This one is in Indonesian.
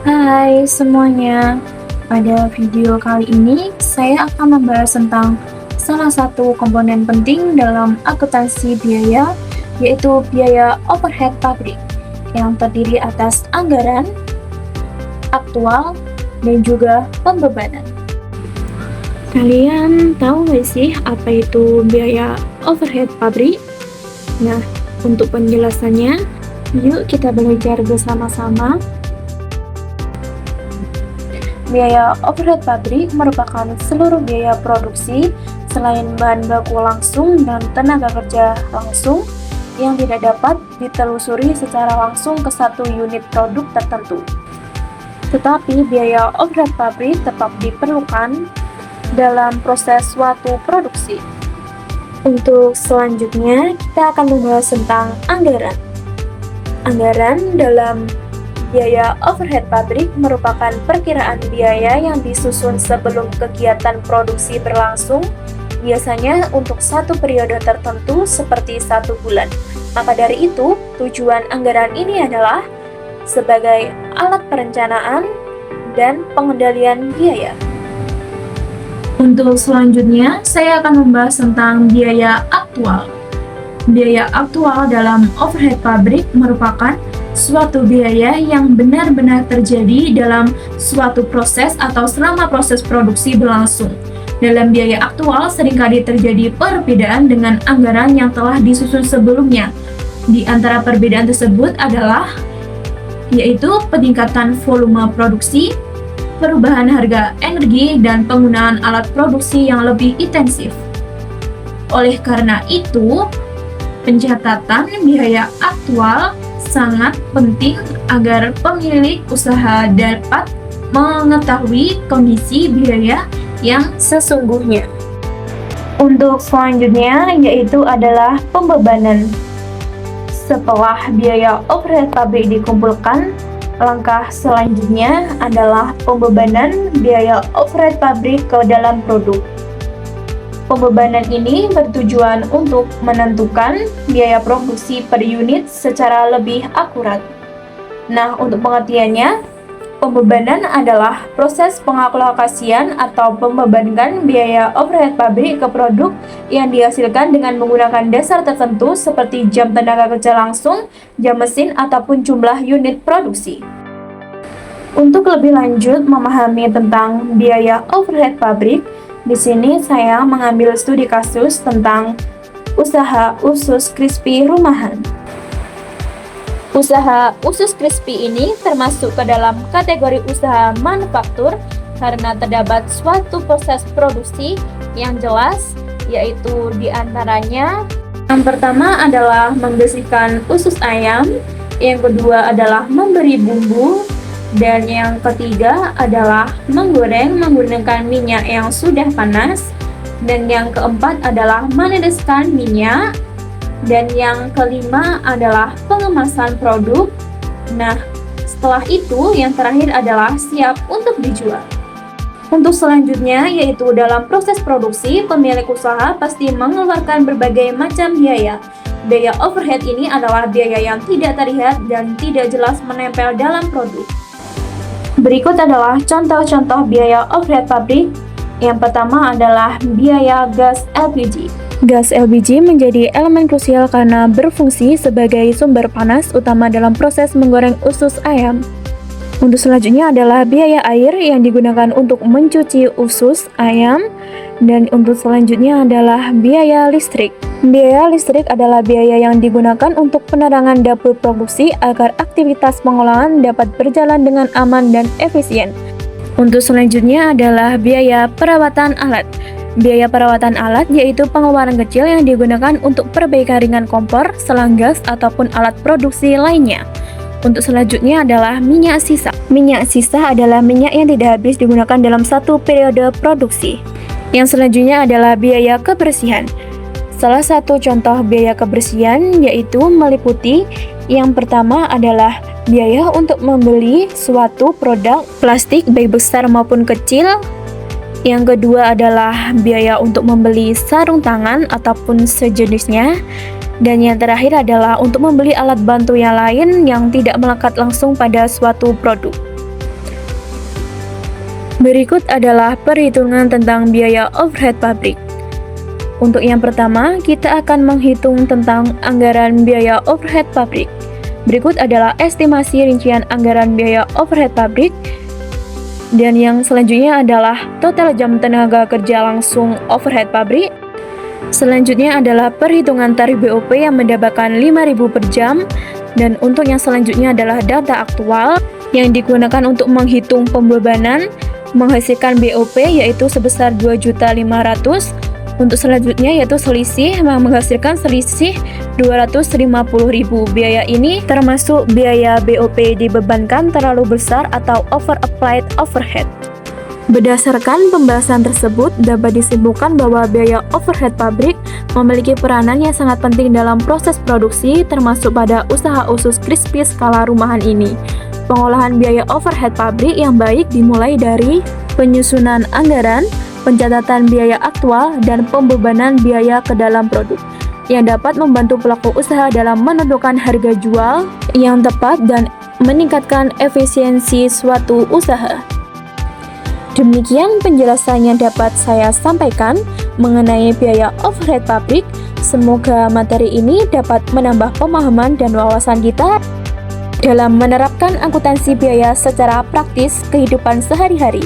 Hai semuanya, pada video kali ini saya akan membahas tentang salah satu komponen penting dalam akuntansi biaya, yaitu biaya overhead pabrik yang terdiri atas anggaran, aktual, dan juga pembebanan. Kalian tahu nggak sih apa itu biaya overhead pabrik? Nah, untuk penjelasannya, yuk kita belajar bersama-sama. Biaya overhead pabrik merupakan seluruh biaya produksi selain bahan baku langsung dan tenaga kerja langsung yang tidak dapat ditelusuri secara langsung ke satu unit produk tertentu. Tetapi biaya overhead pabrik tetap diperlukan dalam proses suatu produksi. Untuk selanjutnya, kita akan membahas tentang anggaran. Anggaran dalam biaya overhead pabrik merupakan perkiraan biaya yang disusun sebelum kegiatan produksi berlangsung, biasanya untuk satu periode tertentu seperti 1 bulan. Maka dari itu, tujuan anggaran ini adalah sebagai alat perencanaan dan pengendalian biaya. Untuk selanjutnya, saya akan membahas tentang biaya aktual. Biaya aktual dalam overhead pabrik merupakan suatu biaya yang benar-benar terjadi dalam suatu proses atau selama proses produksi berlangsung. Dalam biaya aktual seringkali terjadi perbedaan dengan anggaran yang telah disusun sebelumnya. Di antara perbedaan tersebut adalah yaitu peningkatan volume produksi, perubahan harga energi, dan penggunaan alat produksi yang lebih intensif. Oleh karena itu, pencatatan biaya aktual sangat penting agar pemilik usaha dapat mengetahui kondisi biaya yang sesungguhnya. Untuk selanjutnya yaitu adalah pembebanan. Setelah biaya overhead pabrik dikumpulkan, langkah selanjutnya adalah pembebanan biaya overhead pabrik ke dalam produk. Pembebanan ini bertujuan untuk menentukan biaya produksi per unit secara lebih akurat. Nah, untuk pengertiannya, pembebanan adalah proses pengalokasian atau pembebankan biaya overhead pabrik ke produk yang dihasilkan dengan menggunakan dasar tertentu seperti jam tenaga kerja langsung, jam mesin, ataupun jumlah unit produksi. Untuk lebih lanjut memahami tentang biaya overhead pabrik, di sini saya mengambil studi kasus tentang usaha usus crispy rumahan. Usaha usus crispy ini termasuk ke dalam kategori usaha manufaktur karena terdapat suatu proses produksi yang jelas, yaitu diantaranya yang pertama adalah membersihkan usus ayam, yang kedua adalah memberi bumbu, dan yang ketiga adalah menggoreng menggunakan minyak yang sudah panas, dan yang keempat adalah meneteskan minyak, dan yang kelima adalah pengemasan produk. Nah, setelah itu yang terakhir adalah siap untuk dijual. Untuk selanjutnya yaitu dalam proses produksi, pemilik usaha pasti mengeluarkan berbagai macam biaya. Biaya overhead ini adalah biaya yang tidak terlihat dan tidak jelas menempel dalam produk. Berikut adalah contoh-contoh biaya overhead pabrik. Yang pertama adalah biaya gas LPG. Gas LPG menjadi elemen krusial karena berfungsi sebagai sumber panas utama dalam proses menggoreng usus ayam. Untuk selanjutnya adalah biaya air yang digunakan untuk mencuci usus ayam. Dan untuk selanjutnya adalah biaya listrik. Biaya listrik adalah biaya yang digunakan untuk penerangan dapur produksi agar aktivitas pengolahan dapat berjalan dengan aman dan efisien. Untuk selanjutnya adalah biaya perawatan alat. Biaya perawatan alat yaitu pengeluaran kecil yang digunakan untuk perbaikan ringan kompor, selang gas, ataupun alat produksi lainnya. Untuk selanjutnya adalah minyak sisa. Minyak sisa adalah minyak yang tidak habis digunakan dalam satu periode produksi. Yang selanjutnya adalah biaya kebersihan. Salah satu contoh biaya kebersihan yaitu meliputi yang pertama adalah biaya untuk membeli suatu produk plastik baik besar maupun kecil. Yang kedua adalah biaya untuk membeli sarung tangan ataupun sejenisnya. Dan yang terakhir adalah untuk membeli alat bantu yang lain yang tidak melekat langsung pada suatu produk. Berikut adalah perhitungan tentang biaya overhead pabrik. Untuk yang pertama, kita akan menghitung tentang anggaran biaya overhead pabrik. Berikut adalah estimasi rincian anggaran biaya overhead pabrik. Dan yang selanjutnya adalah total jam tenaga kerja langsung overhead pabrik. Selanjutnya adalah perhitungan tarif BOP yang mendapatkan 5.000 per jam. Dan untuk yang selanjutnya adalah data aktual yang digunakan untuk menghitung pembebanan menghasilkan BOP yaitu sebesar 2.500.000. Untuk selanjutnya yaitu selisih yang menghasilkan selisih 250.000. Biaya ini termasuk biaya BOP dibebankan terlalu besar atau over applied overhead. Berdasarkan pembahasan tersebut, dapat disimpulkan bahwa biaya overhead pabrik memiliki peranan yang sangat penting dalam proses produksi, termasuk pada usaha usus crispy skala rumahan ini. Pengolahan biaya overhead pabrik yang baik dimulai dari penyusunan anggaran, pencatatan biaya aktual, dan pembebanan biaya ke dalam produk, yang dapat membantu pelaku usaha dalam menentukan harga jual yang tepat dan meningkatkan efisiensi suatu usaha. Demikian penjelasan yang dapat saya sampaikan mengenai biaya overhead pabrik. Semoga materi ini dapat menambah pemahaman dan wawasan kita dalam menerapkan akuntansi biaya secara praktis kehidupan sehari-hari.